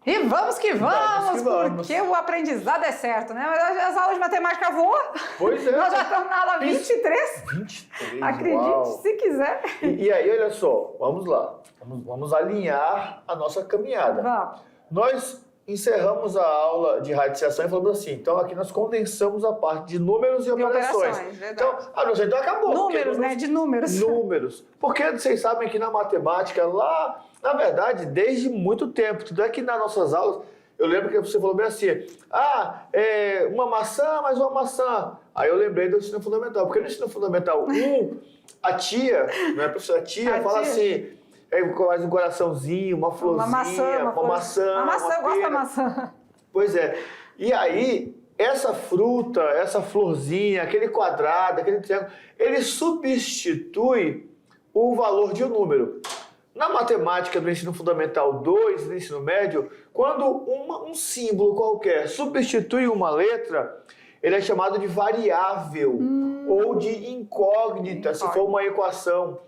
E vamos que vamos, porque o aprendizado é certo, né? Mas as aulas de matemática voam. Pois é. Nós já estamos na aula 23. 23, Acredite uau. se quiser. E aí, olha só, vamos lá. Vamos alinhar a nossa caminhada. Vamos. Nós encerramos a aula de radiciação e falamos assim, então aqui nós condensamos a parte de números e operações. Então, então acabou. Números, né? De números. Números. Porque vocês sabem que na matemática, lá, na verdade, desde muito tempo, tudo é que nas nossas aulas, eu lembro que você falou bem assim, uma maçã mais uma maçã. Aí eu lembrei do ensino fundamental, porque no ensino fundamental 1, a tia, não é a professora, fala assim, quase um coraçãozinho, uma florzinha, uma maçã. Uma maçã, eu gosto da maçã. Pois é. E aí, essa fruta, essa florzinha, aquele quadrado, aquele triângulo, ele substitui o valor de um número. Na matemática do ensino fundamental 2 e do ensino médio, quando um símbolo qualquer substitui uma letra, ele é chamado de variável ou de incógnita, se for uma equação.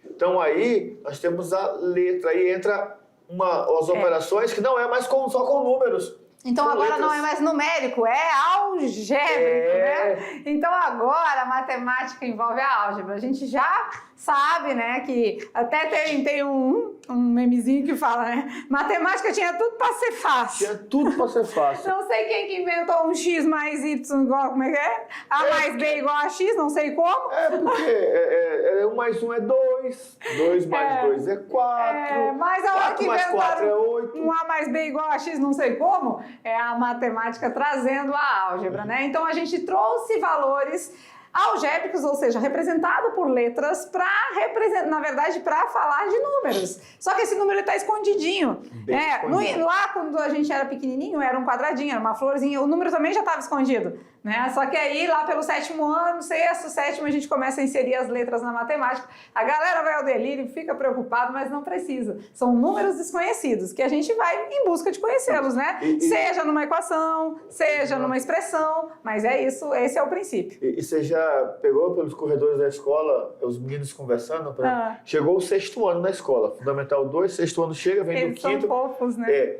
Então aí nós temos a letra, aí entra as operações que não é mais só com números. Então agora não é mais numérico, é algébrico, né? Então agora a matemática envolve a álgebra. A gente já sabe, né, que até tem um memezinho que fala, né? Matemática tinha tudo para ser fácil. Tinha tudo para ser fácil. Não sei quem que inventou um x mais y igual, como é que é? A mais b igual a x, não sei como. Porque 1 mais 1 é 2, 2 mais 2 é 4, mas a hora que inventaram 8. um a mais b igual a x, não sei como, é a matemática trazendo a álgebra, né? Então a gente trouxe valores algébricos, ou seja, representado por letras, na verdade, para falar de números. Só que esse número está escondidinho. Lá, quando a gente era pequenininho, era um quadradinho, era uma florzinha, o número também já estava escondido, né? Só que aí, lá pelo 7º ano, 6º, 7º, a gente começa a inserir as letras na matemática. A galera vai ao delírio, fica preocupado, mas não precisa. São números desconhecidos, que a gente vai em busca de conhecê-los, né? Seja numa equação, seja numa expressão, mas é isso, esse é o princípio. E você já pegou pelos corredores da escola, os meninos conversando? Chegou o 6º ano na escola, Fundamental 2, 6º ano chega, vem do 5º. Eles são fofos, né?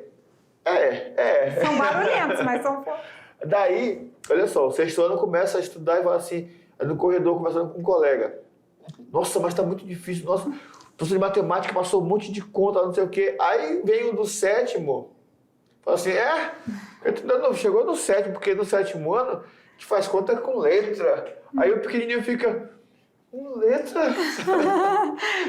São barulhentos, mas são fofos. Daí, olha só, o 6º ano começa a estudar e vai assim, no corredor conversando com um colega. Nossa, mas tá muito difícil. Nossa, o professor de matemática passou um monte de conta, não sei o quê. Aí vem o do 7º, fala assim, chegou no 7º, porque no 7º ano a gente faz conta com letra. Aí o pequenininho fica... letra?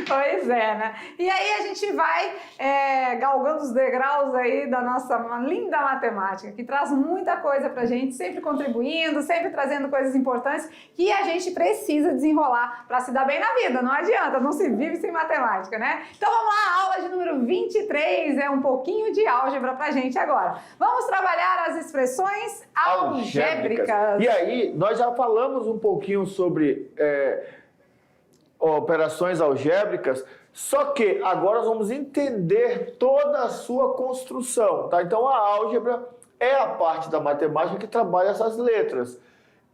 Pois é, né? E aí a gente vai galgando os degraus aí da nossa linda matemática, que traz muita coisa pra gente, sempre contribuindo, sempre trazendo coisas importantes que a gente precisa desenrolar para se dar bem na vida. Não adianta, não se vive sem matemática, né? Então vamos lá, a aula de número 23 é um pouquinho de álgebra pra gente agora. Vamos trabalhar as expressões algébricas. E aí, nós já falamos um pouquinho sobre... operações algébricas, só que agora nós vamos entender toda a sua construção, tá? Então a álgebra é a parte da matemática que trabalha essas letras.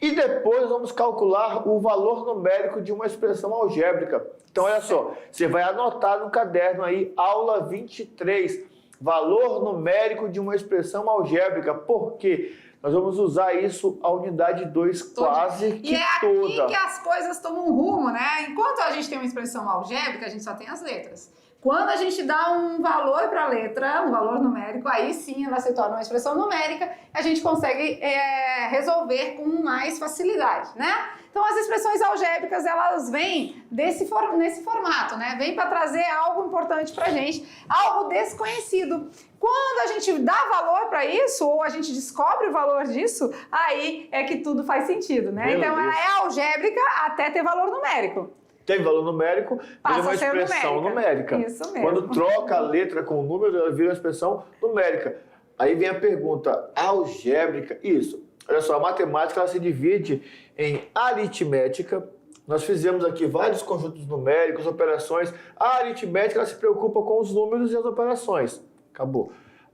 E depois vamos calcular o valor numérico de uma expressão algébrica. Então olha só, você vai anotar no caderno aí, aula 23, valor numérico de uma expressão algébrica. Por quê? Nós vamos usar isso a unidade 2 quase que toda. E é aqui que as coisas tomam um rumo, né? Enquanto a gente tem uma expressão algébrica, a gente só tem as letras. Quando a gente dá um valor para a letra, um valor numérico, aí sim ela se torna uma expressão numérica, a gente consegue resolver com mais facilidade, né? Então as expressões algébricas, elas vêm nesse formato, né? Vêm para trazer algo importante para a gente, algo desconhecido. Quando a gente dá valor para isso, ou a gente descobre o valor disso, aí é que tudo faz sentido, né? Então ela é algébrica até ter valor numérico. Tem valor numérico, vira uma expressão numérica. Isso mesmo. Quando troca a letra com o número, ela vira uma expressão numérica. Aí vem a pergunta, algébrica, isso. Olha só, a matemática ela se divide em aritmética. Nós fizemos aqui vários conjuntos numéricos, operações. A aritmética ela se preocupa com os números e as operações. Acabou.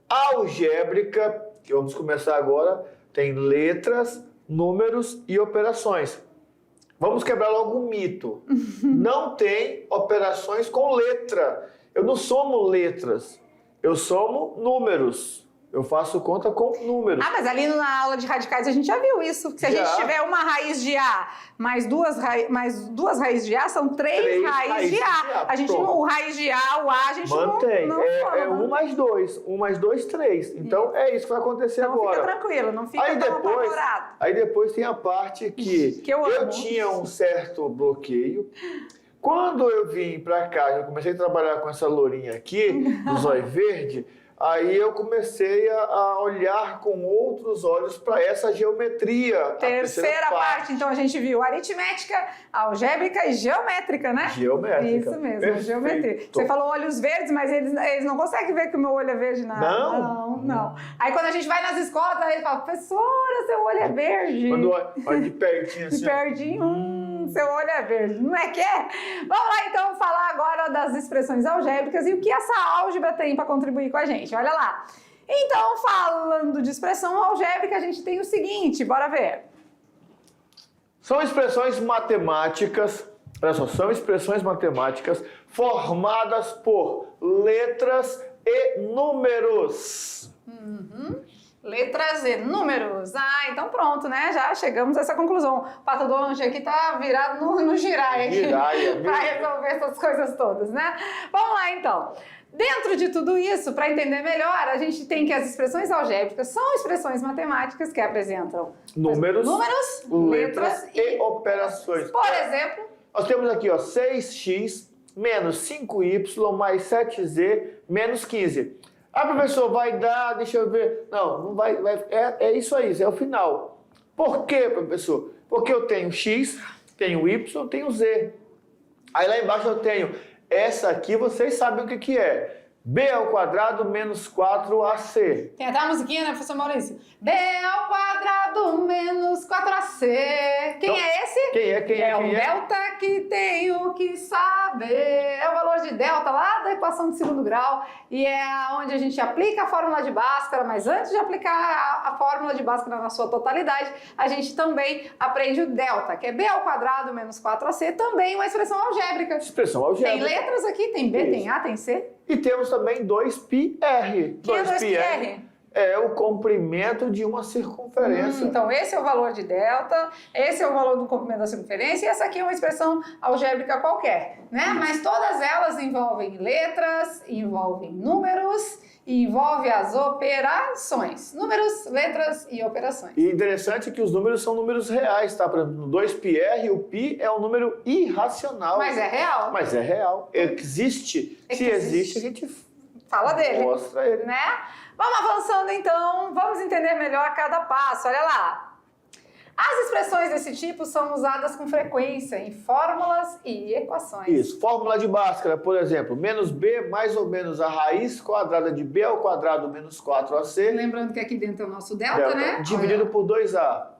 Algébrica, que vamos começar agora, tem letras, números e operações. Vamos quebrar logo um mito. Não tem operações com letra. Eu não somo letras. Eu somo números. Eu faço conta com números. Ah, mas ali na aula de radicais a gente já viu isso. Que se a gente tiver uma raiz de A mais duas raízes de A, são três raízes de A. A gente não, o raiz de A, o A, a gente mantém. não É 1 mais 2. 1 mais 2, 3. Então, é isso que vai acontecer então, agora. Fica tranquilo, não fica tão apavorado. Aí depois tem a parte que eu tinha um certo bloqueio. Quando eu vim pra cá, eu comecei a trabalhar com essa lourinha aqui, do zóio verde, aí eu comecei a olhar com outros olhos para essa geometria. Terceira parte, então a gente viu aritmética, algébrica e geométrica, né? Geométrica. Isso mesmo, perfeito. Geometria. Você falou olhos verdes, mas eles não conseguem ver que o meu olho é verde, não. Não. Aí quando a gente vai nas escolas, aí fala, professora, seu olho é verde. Quando olha de pertinho assim. De pertinho, seu olho é verde. Não é que é? Vamos lá então falar agora das expressões algébricas e o que essa álgebra tem para contribuir com a gente. Olha lá. Então, falando de expressão algébrica, a gente tem o seguinte, bora ver. São expressões matemáticas, olha só, são expressões matemáticas formadas por letras e números. Letras e números. Ah, então pronto, né? Já chegamos a essa conclusão. O Pato Donald aqui tá virado no giraia aqui para resolver essas coisas todas, né? Vamos lá, então. Dentro de tudo isso, para entender melhor, a gente tem que as expressões algébricas são expressões matemáticas que apresentam números, letras e operações. Por exemplo, nós temos aqui, ó, 6x menos 5y mais 7z menos 15. Ah, professor, vai dar, deixa eu ver. Não vai, é isso aí, isso é o final. Por quê, professor? Porque eu tenho x, tenho y, tenho z. Aí lá embaixo eu tenho, essa aqui vocês sabem o que é. B ao quadrado menos 4ac. Tem até a musiquinha, né, professor Maurício? B ao quadrado menos 4ac. Quem então, é esse? Quem é? É o delta que tenho que saber. É o valor de delta lá da equação de segundo grau. E é onde a gente aplica a fórmula de Bhaskara. Mas antes de aplicar a fórmula de Bhaskara na sua totalidade, a gente também aprende o delta, que é B ao quadrado menos 4ac. Também uma expressão algébrica. Expressão algébrica. Tem letras aqui, tem B, tem A, tem C. E temos também 2πr. Que é 2πr? É o comprimento de uma circunferência. Então, esse é o valor de delta, esse é o valor do comprimento da circunferência, e essa aqui é uma expressão algébrica qualquer, né? Mas todas elas envolvem letras, envolvem números, e envolve as operações. Números, letras e operações. E interessante que os números são números reais, tá? Por exemplo, no 2πr, o π é um número irracional. Mas é real. Mas é real. Existe. Se existe, a gente fala dele. Mostra ele. Né? Vamos avançando então, vamos entender melhor cada passo. Olha lá. As expressões desse tipo são usadas com frequência em fórmulas e equações. Isso. Fórmula de Bhaskara, por exemplo, menos b mais ou menos a raiz quadrada de b ao quadrado menos 4ac. Lembrando que aqui dentro é o nosso delta, né? Dividido por 2a.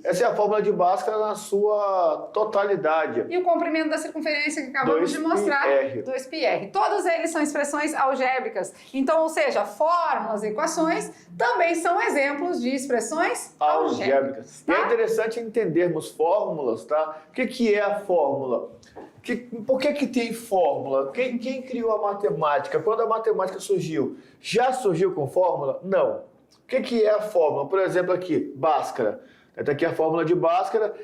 Essa é a fórmula de Bhaskara na sua totalidade. E o comprimento da circunferência que acabamos de mostrar, 2πr. Todos eles são expressões algébricas. Então, ou seja, fórmulas e equações também são exemplos de expressões algébricas. Tá? E é interessante entendermos fórmulas, tá? O que é a fórmula? Por que tem fórmula? Quem criou a matemática? Quando a matemática surgiu, já surgiu com fórmula? Não. O que é a fórmula? Por exemplo, aqui, Bhaskara. Está aqui a fórmula de Bhaskara.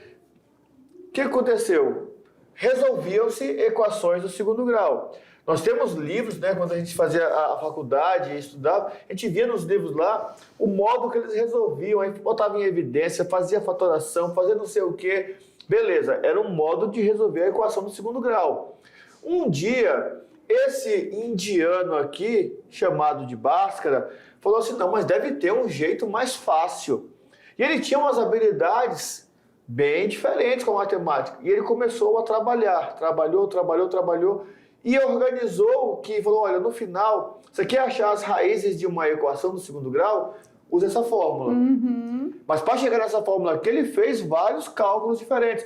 O que aconteceu? Resolviam-se equações do segundo grau. Nós temos livros, né? Quando a gente fazia a faculdade e estudava, a gente via nos livros lá o modo que eles resolviam, aí botava em evidência, fazia fatoração, fazia não sei o quê. Beleza, era um modo de resolver a equação do segundo grau. Um dia, esse indiano aqui, chamado de Bhaskara, falou assim, não, mas deve ter um jeito mais fácil. E ele tinha umas habilidades bem diferentes com a matemática. E ele começou a trabalhar, trabalhou, e organizou que falou, olha, no final, você quer achar as raízes de uma equação do segundo grau? Usa essa fórmula. Mas para chegar nessa fórmula aqui, ele fez vários cálculos diferentes.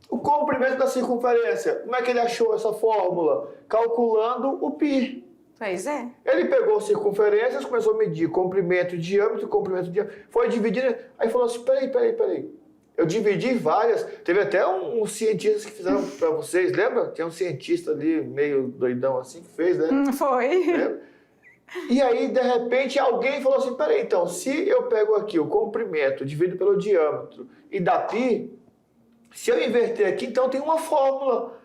O comprimento da circunferência, como é que ele achou essa fórmula? Calculando o π. Pois é. Ele pegou circunferências, começou a medir comprimento, diâmetro, foi dividindo, aí falou assim, peraí. Eu dividi várias, teve até uns cientistas que fizeram para vocês, lembra? Tinha um cientista ali, meio doidão assim, que fez, né? Foi. E aí, de repente, alguém falou assim, peraí, então, se eu pego aqui o comprimento, divido pelo diâmetro e dá π, se eu inverter aqui, então tem uma fórmula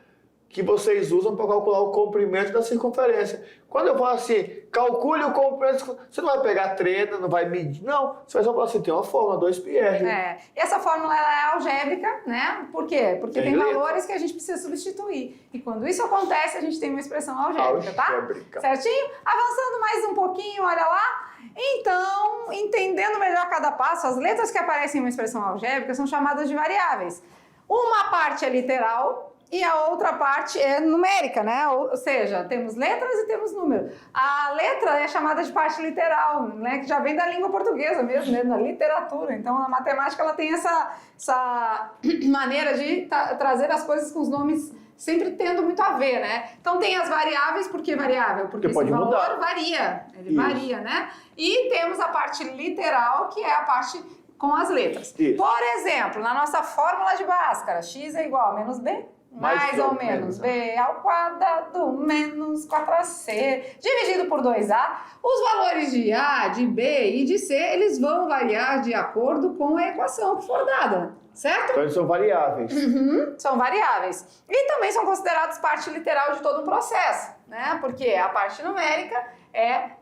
que vocês usam para calcular o comprimento da circunferência. Quando eu falo assim, calcule o comprimento, você não vai pegar a trena, não vai medir, não. Você vai só falar assim, tem uma fórmula, 2πr. E essa fórmula ela é algébrica, né? Por quê? Porque tem letra. valores que a gente precisa substituir. E quando isso acontece, a gente tem uma expressão algébrica, tá? Certinho? Avançando mais um pouquinho, olha lá. Então, entendendo melhor cada passo, as letras que aparecem em uma expressão algébrica são chamadas de variáveis. Uma parte é literal e a outra parte é numérica, né? Ou seja, temos letras e temos número. A letra é chamada de parte literal, né? Que já vem da língua portuguesa mesmo, né? Da literatura. Então, a matemática ela tem essa maneira de trazer as coisas com os nomes sempre tendo muito a ver, né? Então, tem as variáveis, por que variável? Porque esse valor mudar. Varia, ele varia, né? E temos a parte literal, que é a parte com as letras. Isso. Por exemplo, na nossa fórmula de Bhaskara, x é igual a menos b, mais ou menos b ao quadrado menos 4ac, dividido por 2a. Os valores de a, de b e de c, eles vão variar de acordo com a equação que for dada, certo? Então eles são variáveis. São variáveis. E também são considerados parte literal de todo um processo, né? Porque a parte numérica é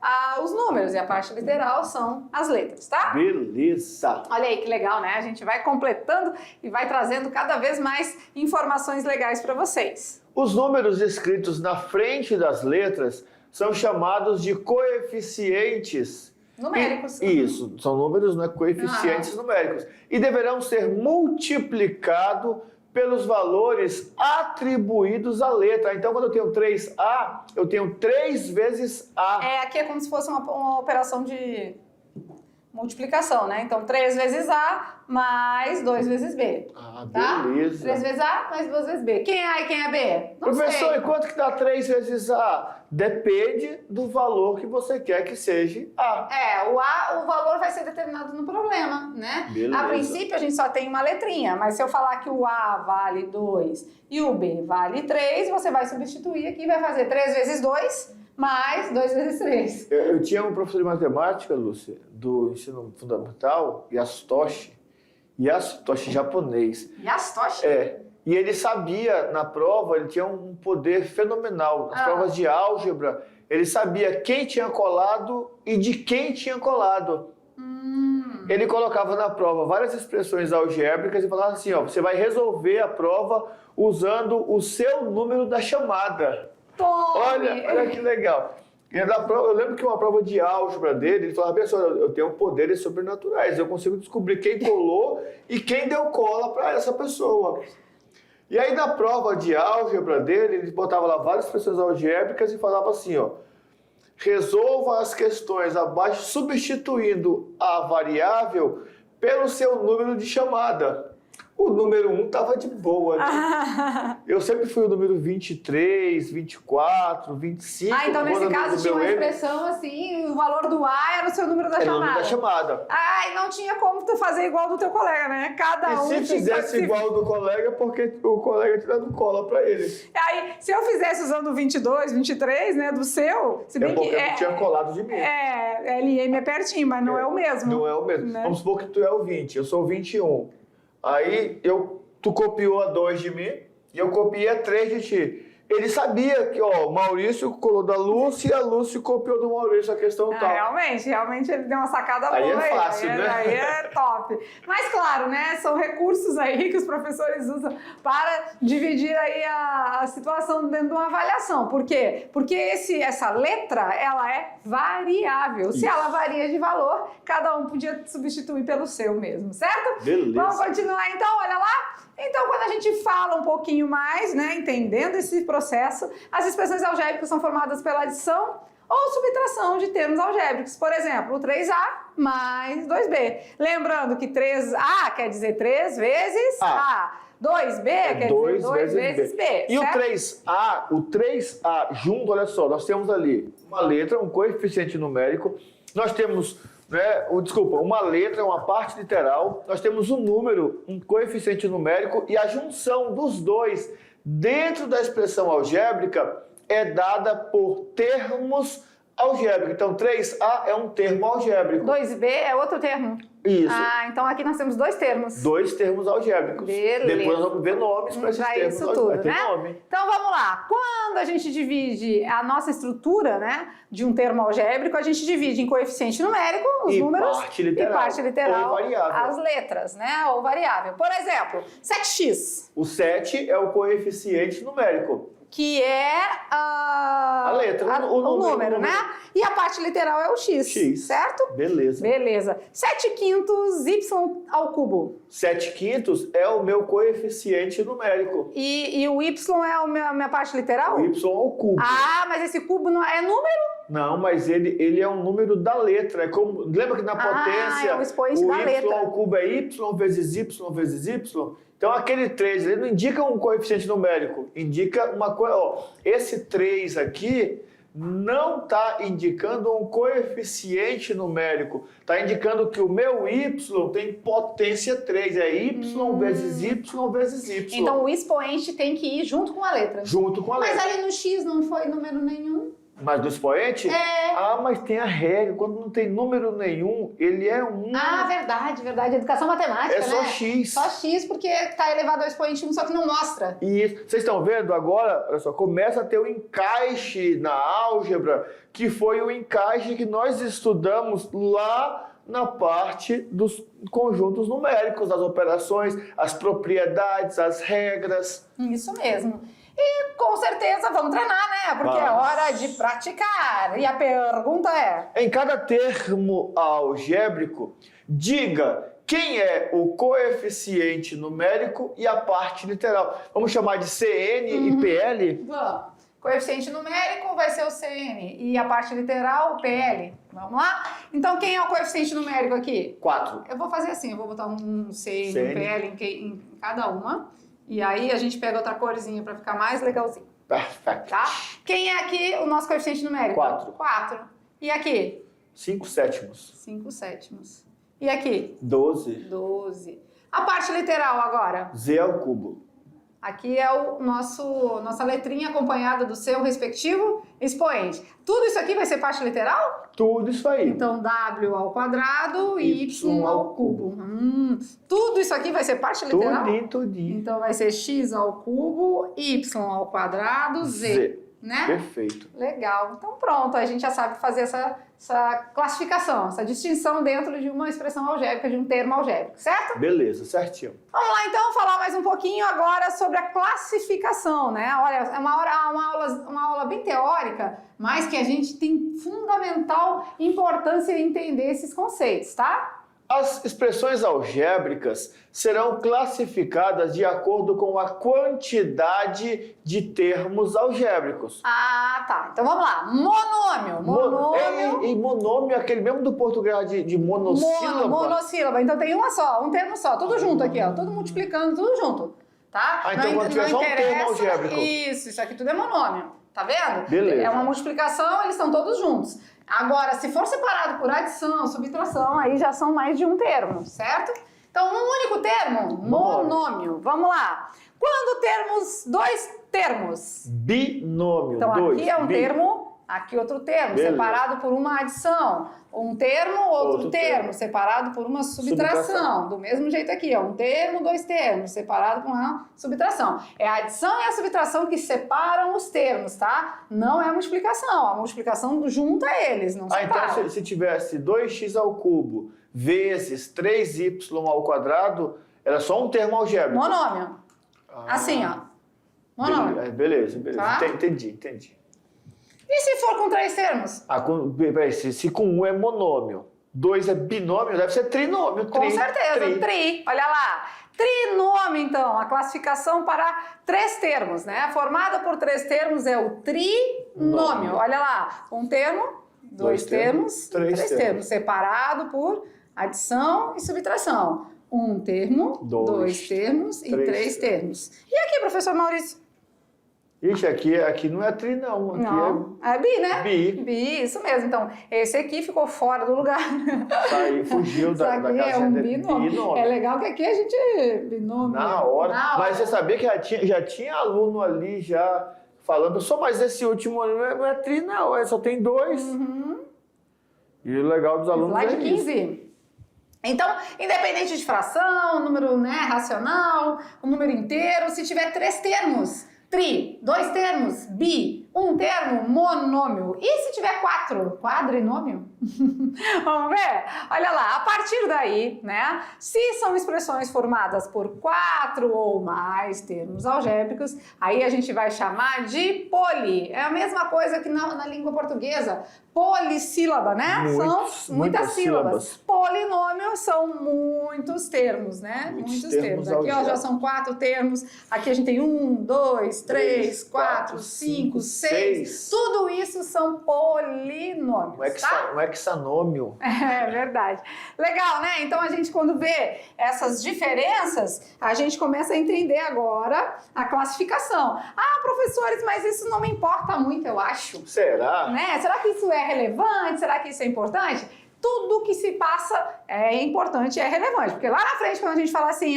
os números e a parte literal são as letras, tá? Beleza! Olha aí que legal, né? A gente vai completando e vai trazendo cada vez mais informações legais para vocês. Os números escritos na frente das letras são chamados de coeficientes numéricos. Isso, são números, né? Coeficientes numéricos. E deverão ser multiplicados pelos valores atribuídos à letra. Então, quando eu tenho 3A, eu tenho 3 vezes A. Aqui é como se fosse uma operação de multiplicação, né? Então, 3 vezes A mais 2 vezes B. Tá? Beleza. 3 vezes A mais 2 vezes B. Quem é A e quem é B? Não Professor, sei. e quanto que dá 3 vezes A? Depende do valor que você quer que seja A. O valor vai ser determinado no problema, né? Beleza. A princípio, a gente só tem uma letrinha, mas se eu falar que o A vale 2 e o B vale 3, você vai substituir aqui e vai fazer 3 vezes 2 mais 2 vezes 3. Eu tinha um professor de matemática, Lúcia, do ensino fundamental, Yasutoshi japonês. Yasutoshi? E ele sabia, na prova, ele tinha um poder fenomenal. Nas provas de álgebra, ele sabia quem tinha colado e de quem tinha colado. Ele colocava na prova várias expressões algébricas e falava assim, ó, você vai resolver a prova usando o seu número da chamada. Olha que legal. E eu lembro que uma prova de álgebra dele, ele falava, pessoal, eu tenho poderes sobrenaturais, eu consigo descobrir quem colou e quem deu cola para essa pessoa. E aí na prova de álgebra dele, ele botava lá várias expressões algébricas e falava assim, ó, resolva as questões abaixo substituindo a variável pelo seu número de chamada. O número 1 estava de boa, né? Eu sempre fui o número 23, 24, 25. Então nesse caso tinha uma expressão assim, o valor do A era o seu número da chamada. Era o número da chamada. E não tinha como tu fazer igual do teu colega, né? Cada um... E se fizesse igual do colega, porque o colega tinha dado cola pra ele. Aí, se eu fizesse usando o 22, 23, né, do seu... Se bem porque não tinha colado de mim. LM é pertinho, mas não é o mesmo. Não é o mesmo. Né? Vamos supor que tu é o 20, eu sou o 21. Aí tu copiou a 2 de mim e eu copiei a 3 de ti. Ele sabia que, ó, o Maurício colou da Lúcia e a Lúcia copiou do Maurício a questão tal. Realmente ele deu uma sacada boa aí. É fácil, né? Aí é top. Mas claro, né, são recursos aí que os professores usam para dividir aí a situação dentro de uma avaliação. Por quê? Porque essa letra, ela é variável. Se ela varia de valor, cada um podia substituir pelo seu mesmo, certo? Beleza. Vamos continuar então, olha lá. Então, quando a gente fala um pouquinho mais, né, entendendo esse processo, as expressões algébricas são formadas pela adição ou subtração de termos algébricos. Por exemplo, o 3A mais 2B. Lembrando que 3A quer dizer 3 vezes A. 2B quer dizer 2 vezes B. E o 3A junto, olha só, nós temos ali uma letra, um coeficiente numérico, nós temos... uma letra, uma parte literal, nós temos um número, um coeficiente numérico e a junção dos dois dentro da expressão algébrica é dada por termos algébrico. Então, 3A é um termo algébrico. 2B é outro termo. Isso. Ah, então aqui nós temos 2 termos. 2 termos algébricos. Beleza. Depois nós vamos ver nomes para esses Pra termos. isso tudo, Vai ter né? nome. Então vamos lá. Quando a gente divide a nossa estrutura, né, de um termo algébrico, a gente divide em coeficiente numérico, os E números, parte literal, e parte literal, ou variável. as letras, né, ou variável. Por exemplo, 7x, O 7 é o coeficiente numérico. que é A letra, o número. né? E a parte literal é o x, X. certo? Beleza. Beleza. 7/5 y ao cubo. 7/5 é o meu coeficiente numérico. E o y é a minha parte literal? O y ao cubo. Ah, mas esse cubo não é número? Não, mas ele é um número da letra. É como, lembra que na potência é o expoente da y letra. ao cubo é y vezes y vezes y? Então aquele 3, ele não indica um coeficiente numérico, indica uma coisa. Esse 3 aqui não está indicando um coeficiente numérico, está indicando que o meu y tem potência 3, é y vezes y vezes y. Então o expoente tem que ir junto com a letra. Junto com a letra. Mas ali no x não foi número nenhum? Mas do expoente? É. Ah, mas tem a regra. Quando não tem número nenhum, ele é um. Ah, verdade. Educação matemática, É né? só x. Só x, porque está elevado ao expoente 1, só que não mostra. Isso. Vocês estão vendo agora? Olha só, começa a ter o encaixe na álgebra, que foi o encaixe que nós estudamos lá na parte dos conjuntos numéricos, das operações, as propriedades, as regras. Isso mesmo. E com certeza vamos treinar, né? Porque é Vamos. hora de praticar. E a pergunta é... Em cada termo algébrico, diga quem é o coeficiente numérico e a parte literal. Vamos chamar de CN e PL? Vamos. Coeficiente numérico vai ser o CN e a parte literal o PL. Vamos lá? Então quem é o coeficiente numérico aqui? 4. Eu vou fazer assim, eu vou botar um CN, CN. um PL em cada uma. E aí a gente pega outra corzinha para ficar mais legalzinho, Perfeito. tá? Quem é aqui o nosso coeficiente numérico? 4. 4. E aqui? 5 sétimos. 5 sétimos. E aqui? 12. 12. A parte literal agora? Z ao cubo. Aqui é o nossa letrinha acompanhada do seu respectivo expoente. Tudo isso aqui vai ser parte literal? Tudo isso aí. Então, W ao quadrado e Y ao cubo. Tudo isso aqui vai ser parte literal? Tudinho. Então, vai ser X ao cubo, Y ao quadrado, Z. Né? Perfeito. Legal. Então, pronto. A gente já sabe fazer essa classificação, essa distinção dentro de uma expressão algébrica, de um termo algébrico, certo? Beleza, certinho. Vamos lá, então, falar mais um pouquinho agora sobre a classificação, né? Olha, é uma aula bem teórica, mas que a gente tem fundamental importância em entender esses conceitos, tá? As expressões algébricas serão classificadas de acordo com a quantidade de termos algébricos. Ah, tá. Então vamos lá. Monômio. E monômio é aquele mesmo do português de monossílaba? Monossílaba. Então tem uma só, um termo só, tudo junto aqui, ó. Tudo multiplicando, tudo junto. Tá? Ah, então quando tiver só um termo algébrico. Isso aqui tudo é monômio. Tá vendo? Beleza. É uma multiplicação, eles estão todos juntos. Agora, se for separado por adição, subtração, aí já são mais de um termo, certo? Então, um único termo, monômio. Vamos lá. Quando temos 2 termos? Binômio. Então, 2. aqui é um termo, aqui outro termo, Beleza. separado por uma adição. Um termo, outro termo, separado por uma subtração. Do mesmo jeito aqui, ó, um termo, 2 termos, separado por uma subtração. É a adição e a subtração que separam os termos, tá? Não é a multiplicação. A multiplicação junta eles, não separa. Então se tivesse 2x ao cubo vezes 3y ao quadrado, era só um termo algébrico. Monômio. Assim, ó. Monômio. Beleza. Tá? Entendi. E se for com 3 termos? Peraí, se com 1 é monômio, 2 é binômio, deve ser trinômio. Com certeza, tri. Olha lá. Trinômio, então, a classificação para 3 termos, né? Formada por 3 termos é o trinômio. Olha lá, um termo, 2 termos, 3 termos, separado por adição e subtração. Um termo, 2 termos e 3 termos. E aqui, professor Maurício? Ixi, aqui não é tri, não. Aqui não. É bi, né? Bi, isso mesmo. Então, esse aqui ficou fora do lugar. Aí fugiu da casinha é um binômio. É legal que aqui a gente binômio. Na hora. Mas você sabia que já tinha aluno ali já falando só, mas esse último não é tri, não, só tem 2. E o legal dos alunos Slide é 15. isso. Então, independente de fração, número, né, racional, o número inteiro, se tiver 3 termos, tri, 2 termos, bi, 1 termo, monômio. E se tiver 4, quadrinômio? Vamos ver? Olha lá, a partir daí, né, se são expressões formadas por 4 ou mais termos algébricos, aí a gente vai chamar de poli. É a mesma coisa que na língua portuguesa, polissílaba, né? São muitas sílabas. Polinômio são muitos termos, né? Muitos termos. Aqui ó, já são 4 termos. Aqui a gente tem 1, 2, 3, 4, 5, 6. Tudo isso são polinômios, tá? Um hexanômio. É verdade. Legal, né? Então a gente quando vê essas diferenças, a gente começa a entender agora a classificação. Ah, professores, mas isso não me importa muito, eu acho. Será? Né? Será que isso é relevante? Será que isso é importante? Tudo que se passa é importante e é relevante. Porque lá na frente, quando a gente fala assim,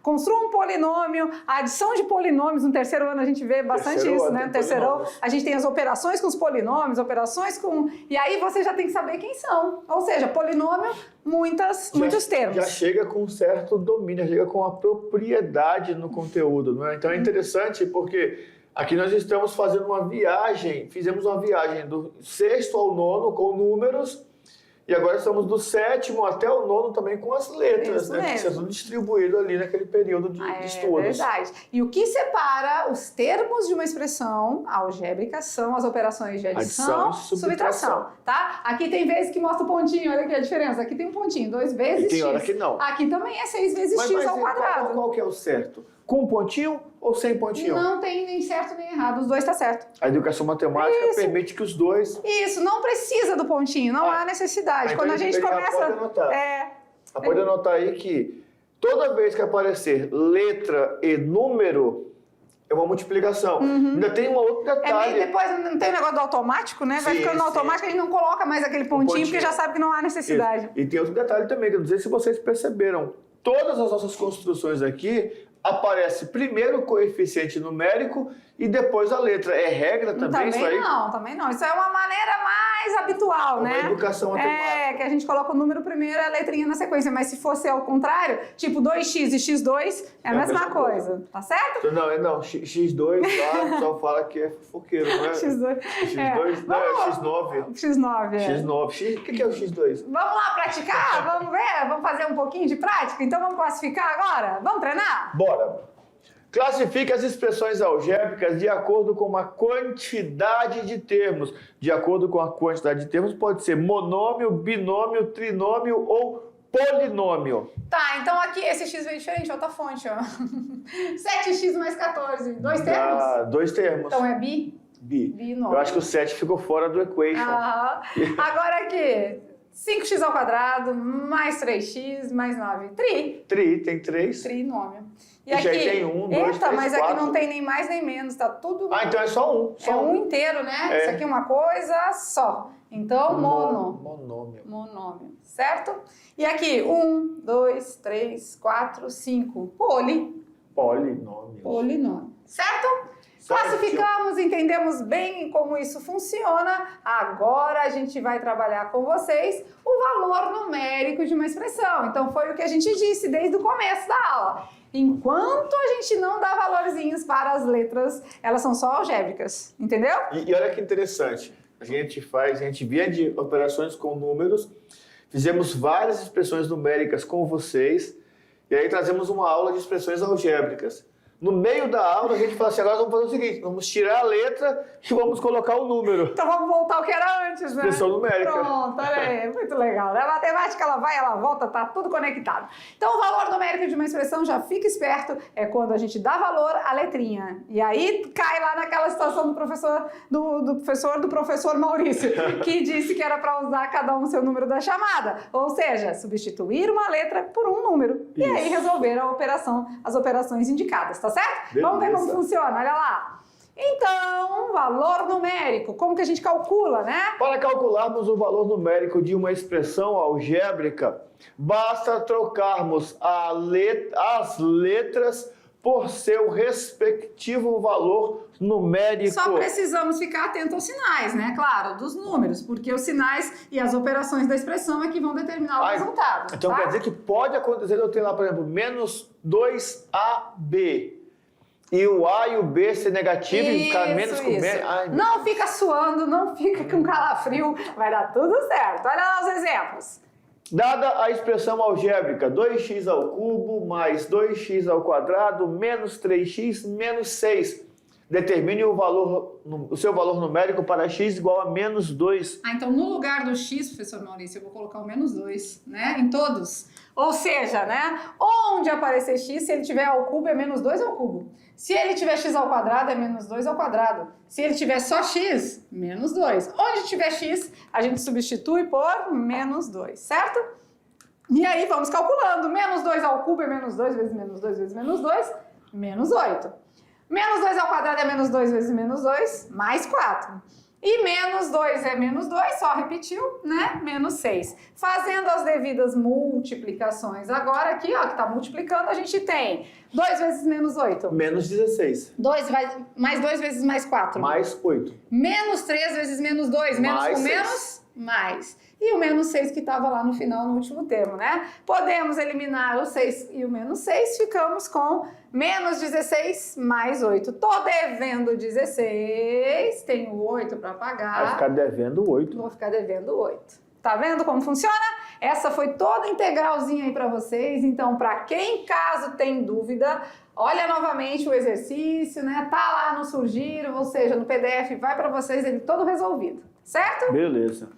construa um polinômio, a adição de polinômios, no terceiro ano a gente vê bastante isso, né? No terceirão, a gente tem as operações com os polinômios, operações com... E aí você já tem que saber quem são. Ou seja, polinômio, muitos termos. Já chega com um certo domínio, já chega com a propriedade no conteúdo, não é? Então é interessante porque... Aqui nós estamos fazendo fizemos uma viagem do 6º ao 9º com números e agora estamos do 7º até o 9º também com as letras, né? Que são distribuído ali naquele período de estudos. É verdade. E o que separa os termos de uma expressão algébrica são as operações de adição e subtração, tá? Aqui tem vezes que mostra o pontinho, olha aqui a diferença. Aqui tem um pontinho, 2 vezes e tem x. hora que não. Aqui também é 6 vezes x ao quadrado. Qual que é o certo? Com pontinho ou sem pontinho? Não tem nem certo nem errado, os dois tá certo. A educação matemática permite que os dois... Isso, não precisa do pontinho, não há necessidade. Quando a gente começa... Pode anotar. Pode anotar aí que toda vez que aparecer letra e número, é uma multiplicação. Ainda tem um outro detalhe. Depois não tem o negócio do automático, né? Vai ficando no automático, a gente não coloca mais aquele pontinho, porque já sabe que não há necessidade. Isso. E tem outro detalhe também, que eu não sei se vocês perceberam. Todas as nossas construções aqui aparece primeiro o coeficiente numérico e depois a letra. É regra também isso aí? Também não. Isso é uma maneira mais habitual, né? Uma educação matemática. Que a gente coloca o número primeiro e a letrinha na sequência. Mas se fosse ao contrário, tipo 2x e x2, é a mesma coisa. Tá certo? Não. X2, lá, o pessoal fala que é fofoqueiro, não é? X2. X2, não, é X9. X9, X9. O que é o X2? Vamos lá praticar? Vamos ver? Vamos fazer um pouquinho de prática? Então vamos classificar agora? Vamos treinar? Bora! Classifique as expressões algébricas de acordo com uma quantidade de termos. De acordo com a quantidade de termos, pode ser monômio, binômio, trinômio ou polinômio. Tá, então aqui esse x vem diferente, outra fonte, ó. 7x mais 14. 2 termos? 2 termos. Então é bi? Binômio. Eu acho que o 7 ficou fora do equation. Agora aqui, 5x ao quadrado mais 3x mais 9. Tem 3. Trinômio. E aqui tem 1, 2, 3, mas 4. aqui não tem nem mais nem menos, tá tudo... Então é só um. É um inteiro, né? Isso aqui é uma coisa só. Então, monômio. Certo? E aqui, 1, 2, 3, 4, 5. Polinômio. Certo? Classificamos, entendemos bem como isso funciona. Agora a gente vai trabalhar com vocês o valor numérico de uma expressão. Então foi o que a gente disse desde o começo da aula. Enquanto a gente não dá valorzinhos para as letras, elas são só algébricas, entendeu? E olha que interessante. A gente via de operações com números, fizemos várias expressões numéricas com vocês, e aí trazemos uma aula de expressões algébricas. No meio da aula, a gente fala assim, agora vamos fazer o seguinte, vamos tirar a letra e vamos colocar o número. Então vamos voltar ao que era antes, né? Expressão numérica. Pronto, olha aí, muito legal. A matemática, ela vai, ela volta, tá tudo conectado. Então o valor numérico de uma expressão, já fica esperto, é quando a gente dá valor à letrinha. E aí cai lá naquela situação do professor Maurício, que disse que era para usar cada um seu número da chamada. Ou seja, substituir uma letra por um número. Isso. E aí resolver as operações indicadas, tá certo? Beleza. Vamos ver como funciona, olha lá. Então, valor numérico, como que a gente calcula, né? Para calcularmos o valor numérico de uma expressão algébrica, basta trocarmos as letras por seu respectivo valor numérico. Só precisamos ficar atentos aos sinais, né? Claro, dos números, porque os sinais e as operações da expressão é que vão determinar o resultado. Então tá? quer dizer que pode acontecer eu ter lá, por exemplo, menos 2AB. E o A e o B ser negativo e ficar menos com B. Ai, não fica suando, não fica com calafrio, vai dar tudo certo. Olha lá os exemplos. Dada a expressão algébrica 2x ao cubo mais 2x ao quadrado menos 3x menos 6, determine o seu valor numérico para x igual a menos 2. Então no lugar do x, professor Maurício, eu vou colocar o menos 2, né? Em todos. Ou seja, né? Onde aparecer x, se ele tiver ao cubo, é menos 2 ao cubo. Se ele tiver x ao quadrado, é menos 2 ao quadrado. Se ele tiver só x, menos 2. Onde tiver x, a gente substitui por menos 2, certo? E aí vamos calculando. Menos 2 ao cubo é menos 2 vezes menos 2 vezes menos 2, menos 8. Menos 2 ao quadrado é menos 2 vezes menos 2, mais 4. E menos 2 é menos 2, só repetiu, né? Menos 6. Fazendo as devidas multiplicações. Agora aqui, ó, que tá multiplicando, a gente tem 2 vezes menos 8. Menos 16. Mais 2 vezes mais 4. Mais 8. Menos 3 vezes menos 2. Menos Mais com 6. menos, mais. E o menos 6 que estava lá no final, no último termo, né? Podemos eliminar o 6 e o menos 6, ficamos com menos 16 mais 8. Tô devendo 16, tenho 8 para pagar. Vai ficar devendo 8. Vou ficar devendo 8. Tá vendo como funciona? Essa foi toda integralzinha aí para vocês. Então, para quem caso tem dúvida, olha novamente o exercício, né? Tá lá no Surgir, ou seja, no PDF, vai para vocês ele todo resolvido, certo? Beleza.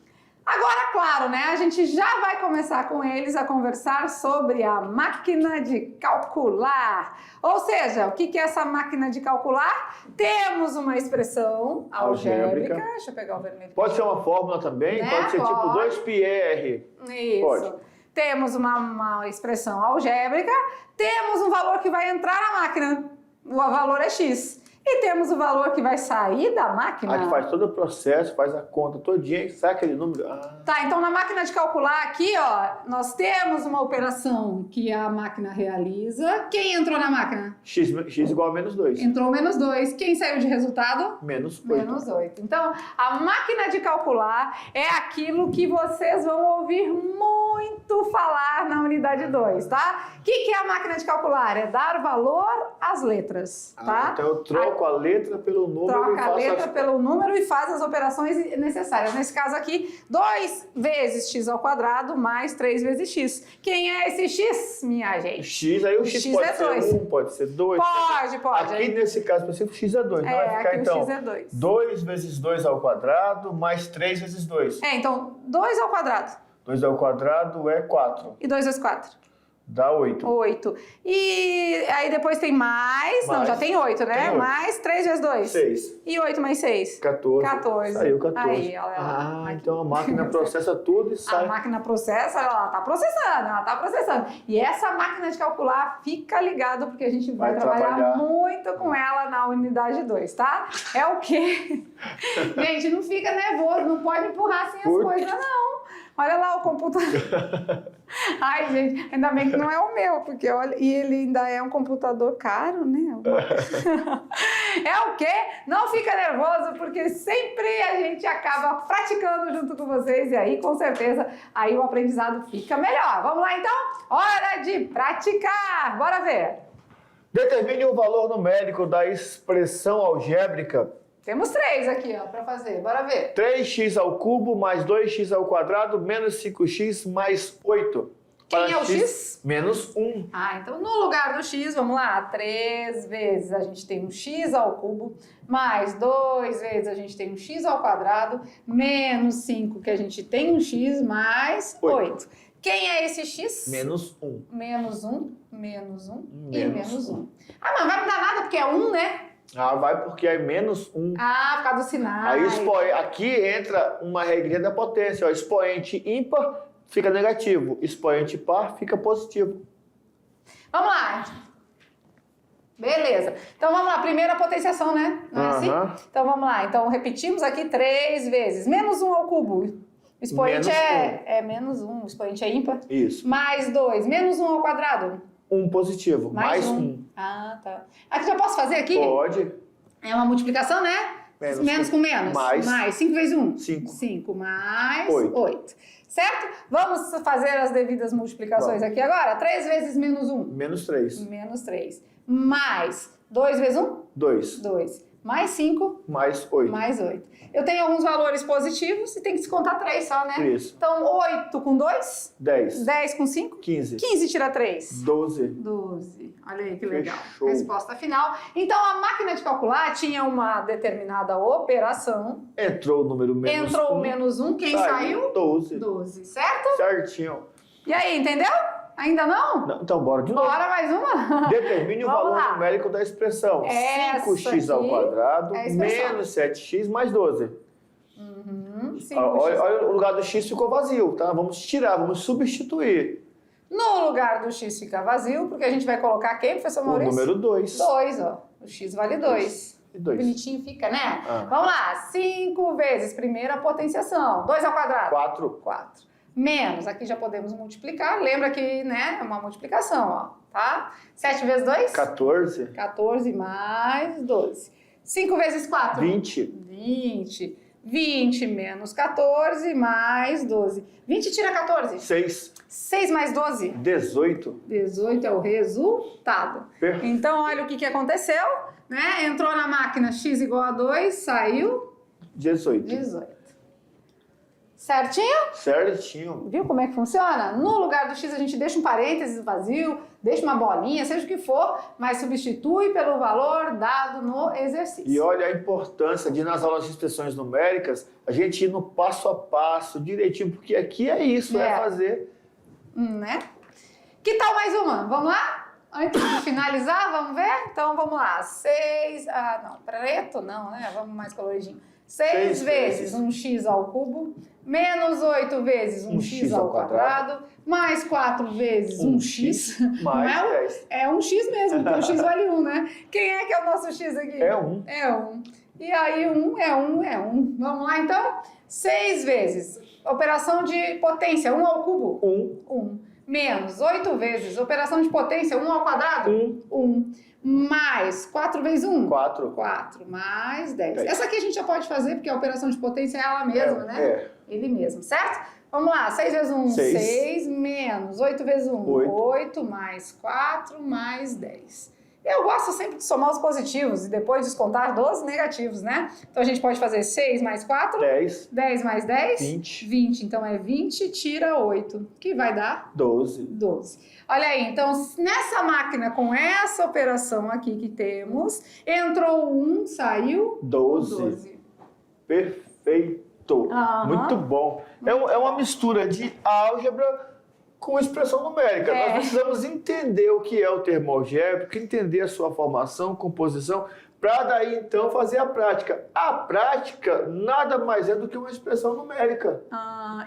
Agora, claro, né? A gente já vai começar com eles a conversar sobre a máquina de calcular. Ou seja, o que é essa máquina de calcular? Temos uma expressão algébrica. Deixa eu pegar o vermelho. Pode ser uma fórmula também? Né? Pode ser tipo 2πr. Isso. Pode. Temos uma expressão algébrica. Temos um valor que vai entrar na máquina. O valor é x. E temos o valor que vai sair da máquina. Aqui faz todo o processo, faz a conta todinha, sai aquele número. Tá, então na máquina de calcular aqui, ó, nós temos uma operação que a máquina realiza. Quem entrou na máquina? X igual a menos 2. Entrou menos 2. Quem saiu de resultado? Menos 8. Menos 8. Então, a máquina de calcular é aquilo que vocês vão ouvir muito falar na unidade 2, tá? O que é a máquina de calcular? É dar valor às letras, tá? Então eu troco a letra pelo número Troca e faço a letra pelo número e faz as operações necessárias. Nesse caso aqui, 2 vezes x ao quadrado mais 3 vezes x. Quem é esse x, minha gente? X, aí o x pode ser 2. 1, pode ser 2. Pode. Aqui nesse caso específico, x é 2. Então vai ficar aqui então o x é 2. 2 vezes 2 ao quadrado mais 3 vezes 2. Então 2 ao quadrado. 2 ao quadrado é 4. E 2 vezes 4? Dá 8. 8. E aí depois tem mais. Não, já tem 8, né? Tem 8. Mais 3 vezes 2. 6. E 8 mais 6? 14. 14. Saiu 14. Aí, olha lá. Então a máquina processa tudo e sai. A máquina processa, ela tá processando. E essa máquina de calcular, fica ligado, porque a gente vai trabalhar muito com ela na unidade 2, tá? É o quê? Gente, não fica nervoso, não pode empurrar assim as coisas, não. Olha lá o computador. Ai, gente, ainda bem que não é o meu, porque olha, e ele ainda é um computador caro, né? É o quê? Não fica nervoso, porque sempre a gente acaba praticando junto com vocês e aí, com certeza, aí o aprendizado fica melhor. Vamos lá, então? Hora de praticar! Bora ver! Determine o valor numérico da expressão algébrica. Temos 3 aqui, ó, para fazer. Bora ver. 3x ao cubo mais 2x ao quadrado menos 5x mais 8. Quem é o x? Menos 1. Então no lugar do x, vamos lá, 3 vezes a gente tem um x ao cubo, mais 2 vezes a gente tem um x ao quadrado, menos 5 que a gente tem um x mais 8. Quem é esse x? Menos 1. Menos 1, menos 1 e menos 1. Mas não vai mudar nada porque é 1, né? Vai porque é menos 1. Por causa do sinal. Aí aqui entra uma regrinha da potência. Ó, expoente ímpar fica negativo, expoente par fica positivo. Vamos lá. Beleza. Então vamos lá, primeira potenciação, né? Não é assim? Então vamos lá. Então repetimos aqui 3 vezes. Menos 1 ao cubo. O expoente é menos 1. O expoente é ímpar. Isso. Mais 2. Menos 1 ao quadrado. 1 um positivo. Mais um. Ah, tá. Aqui já posso fazer aqui? Pode. É uma multiplicação, né? Menos com menos. Mais. 5 vezes 1. 5. 5 mais 8. 8. Certo? Vamos fazer as devidas multiplicações aqui agora? 3 vezes menos 1. Menos 3. Menos 3. Mais 2 vezes 1? 2. 2. Mais 5? Mais 8. Mais 8. Eu tenho alguns valores positivos e tem que descontar 3 só, né? Isso. Então, 8 com 2? 10. 10 com 5? 15. 15 tira 3. 12. 12. Olha aí que legal. Fechou. Resposta final. Então, a máquina de calcular tinha uma determinada operação. Entrou o número menos Entrou 1. o menos 1. Quem saiu? 12. 12. Certo? Certinho. E aí, entendeu? Ainda não? Não, então, bora de novo. Bora mais uma? Determine o Vamos valor lá. numérico da expressão. Essa 5x ao aqui quadrado é a expressão. menos 7x mais 12. 5x. Olha, o lugar do x ficou vazio, tá? Vamos tirar, vamos substituir. No lugar do x ficar vazio, porque a gente vai colocar quem, professor O Maurício? número 2. 2, ó. O x vale 2. E 2. Bonitinho fica, né? Ah. Vamos lá. 5 vezes primeira potenciação. 2 ao quadrado. 4. 4. Menos, aqui já podemos multiplicar. Lembra que, né, é uma multiplicação, ó, tá? 7 vezes 2? 14. 14 mais 12. 5 vezes 4? 20. 20. 20 menos 14 mais 12. 20 tira 14. 6. 6 mais 12? 18. 18 é o resultado. Perfeito. Então, olha o que aconteceu, né? Entrou na máquina x igual a 2, saiu 18. 18. Certinho? Certinho. Viu como é que funciona? No lugar do x a gente deixa um parênteses vazio, deixa uma bolinha, seja o que for, mas substitui pelo valor dado no exercício. E olha a importância de, nas aulas de expressões numéricas, a gente ir no passo a passo, direitinho, porque aqui é isso, é fazer. Né? Que tal mais uma? Vamos lá? Antes de finalizar, vamos ver? Então, vamos lá. 6... Ah, não. Preto não, né? Vamos mais coloridinho. 6 vezes 1x ao cubo, menos 8 vezes 1x ao quadrado, mais 4 vezes 1x. Mais não 10. É 1x mesmo, porque o x vale 1, né? Quem é que é o nosso x aqui? É 1. É 1. E aí 1 é 1 é 1. Vamos lá, então? 6 vezes. Operação de potência, 1 ao cubo? 1. Menos 8 vezes. Operação de potência, 1 ao quadrado? 1. Mais 4 vezes 1? 4. 4 mais 10. Essa aqui a gente já pode fazer, porque a operação de potência é ela mesma, né? É. Ele mesmo, certo? Vamos lá, 6 vezes 1, 6, menos 8 vezes 1, 8 mais 4 mais 10. Eu gosto sempre de somar os positivos e depois descontar dos negativos, né? Então a gente pode fazer 6 mais 4, 10. 10 mais 10, 20. 20. Então é 20, tira 8, que vai dar 12. 12. Olha aí, então nessa máquina com essa operação aqui que temos, entrou 1, saiu 12. Perfeito. Muito bom. É uma mistura de álgebra com expressão numérica. Nós precisamos entender o que é o termo algébrico, entender a sua formação, composição, para daí então fazer a prática. A prática nada mais é do que uma expressão numérica.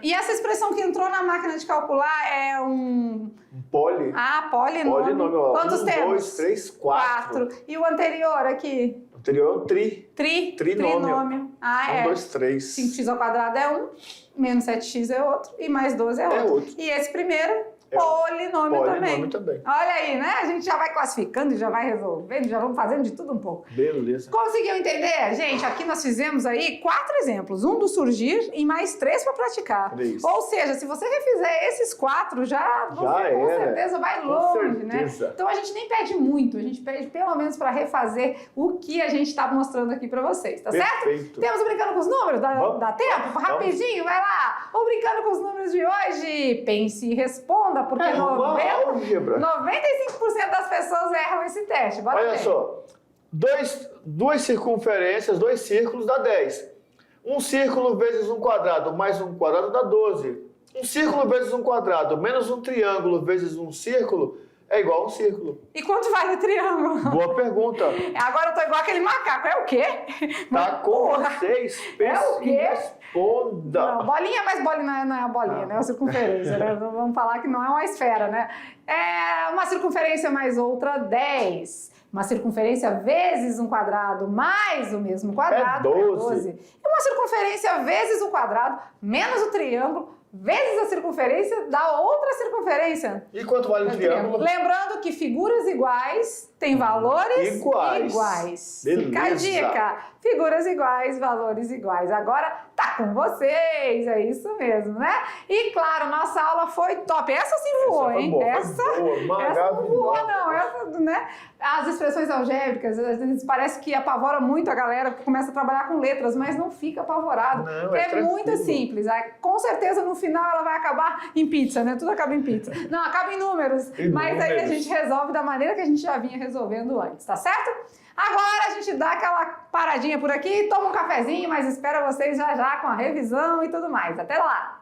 E essa expressão que entrou na máquina de calcular é um... Poli. Polinômio. Polinômio. Quantos temos? 2, 3, 4. E o anterior aqui? O anterior é um Trinômio. 1, 2, 3. 5x ao quadrado é 1, menos 7x é outro, e mais 12 é outro. E esse primeiro, polinômio também. Olha aí, né? A gente já vai classificando, já vai resolvendo, já vamos fazendo de tudo um pouco. Beleza. Conseguiu entender? Gente, aqui nós fizemos aí 4 exemplos. Um do surgir e mais 3 para praticar. 3. Ou seja, se você refizer esses 4, você com certeza vai longe, né? Então a gente nem pede muito, a gente pede pelo menos para refazer o que a gente está mostrando aqui para vocês, tá certo? Temos o Brincando com os Números? Dá tempo? Rapidinho, vai lá! O Brincando com os Números de hoje, pense e responda, porque 95% das pessoas erram esse teste. Bora Olha ver. só, duas circunferências, 2 círculos dá 10. Um círculo vezes um quadrado mais um quadrado dá 12. Um círculo vezes um quadrado menos um triângulo vezes um círculo é igual a um círculo. E quanto vale o triângulo? Boa pergunta. Agora eu tô igual aquele macaco. É o quê? Tá com vocês. É o quê? Responda. Não, bolinha, mas bolinha não é a bolinha, né? É uma circunferência, né? Vamos falar que não é uma esfera, né? É uma circunferência mais outra, 10. Uma circunferência vezes um quadrado mais o mesmo quadrado é 12. E uma circunferência vezes o quadrado menos o triângulo vezes a circunferência da outra circunferência. E quanto vale o triângulo? Lembrando que figuras iguais têm valores iguais. Beleza. Fica a dica. Figuras iguais, valores iguais. Agora tá com vocês, é isso mesmo, né? E claro, nossa aula foi top. Essa sim voou, hein? Boa, essa não voou, não. Essa, né? As expressões algébricas, às vezes parece que apavora muito a galera que começa a trabalhar com letras, mas não fica apavorado. Não, é muito simples. Com certeza no final ela vai acabar em pizza, né? Tudo acaba em pizza. Não, acaba em números. Mas aí a gente resolve da maneira que a gente já vinha resolvendo antes, tá certo? Agora a gente dá aquela paradinha por aqui, toma um cafezinho, mas espero vocês já com a revisão e tudo mais. Até lá!